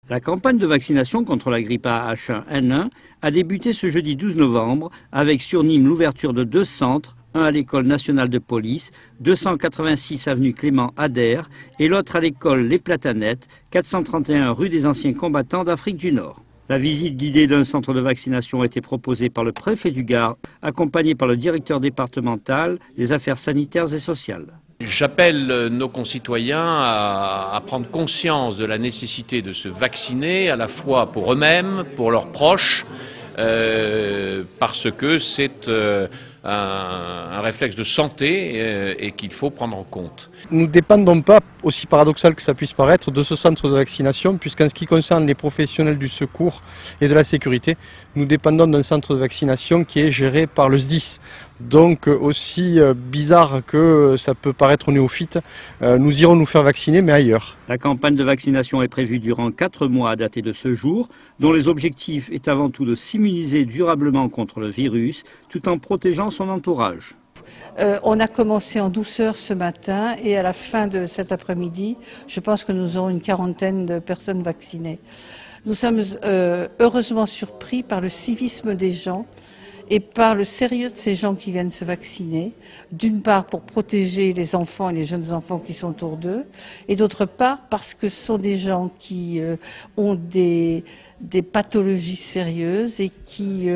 La campagne de vaccination contre la grippe H1N1 a débuté ce jeudi 12 novembre avec sur Nîmes l'ouverture de 2 centres, un à l'école nationale de police, 286 avenue Clément Adair et l'autre à l'école Les Platanettes, 431 rue des Anciens Combattants d'Afrique du Nord. La visite guidée d'un centre de vaccination a été proposée par le préfet du Gard, accompagné par le directeur départemental des affaires sanitaires et sociales. J'appelle nos concitoyens à prendre conscience de la nécessité de se vacciner, à la fois pour eux-mêmes, pour leurs proches, parce que c'est un réflexe de santé et qu'il faut prendre en compte. Nous ne dépendons pas, aussi paradoxal que ça puisse paraître, de ce centre de vaccination, puisqu'en ce qui concerne les professionnels du secours et de la sécurité, nous dépendons d'un centre de vaccination qui est géré par le SDIS. Donc aussi bizarre que ça peut paraître aux néophytes, nous irons nous faire vacciner, mais ailleurs. La campagne de vaccination est prévue durant 4 mois à dater de ce jour, dont les objectifs est avant tout de s'immuniser durablement contre le virus, tout en protégeant son entourage. On a commencé en douceur ce matin et à la fin de cet après-midi, je pense que nous aurons une quarantaine de personnes vaccinées. Nous sommes heureusement surpris par le civisme des gens et par le sérieux de ces gens qui viennent se vacciner, d'une part pour protéger les enfants et les jeunes enfants qui sont autour d'eux, et d'autre part parce que ce sont des gens qui ont des pathologies sérieuses et qui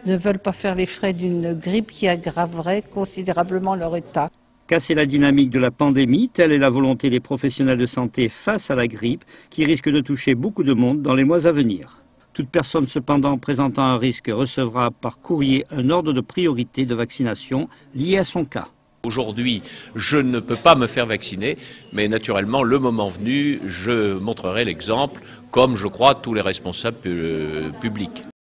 ne veulent pas faire les frais d'une grippe qui aggraverait considérablement leur état. Casser la dynamique de la pandémie, telle est la volonté des professionnels de santé face à la grippe, qui risque de toucher beaucoup de monde dans les mois à venir. Toute personne cependant présentant un risque recevra par courrier un ordre de priorité de vaccination lié à son cas. Aujourd'hui, je ne peux pas me faire vacciner, mais naturellement, le moment venu, je montrerai l'exemple, comme je crois tous les responsables publics.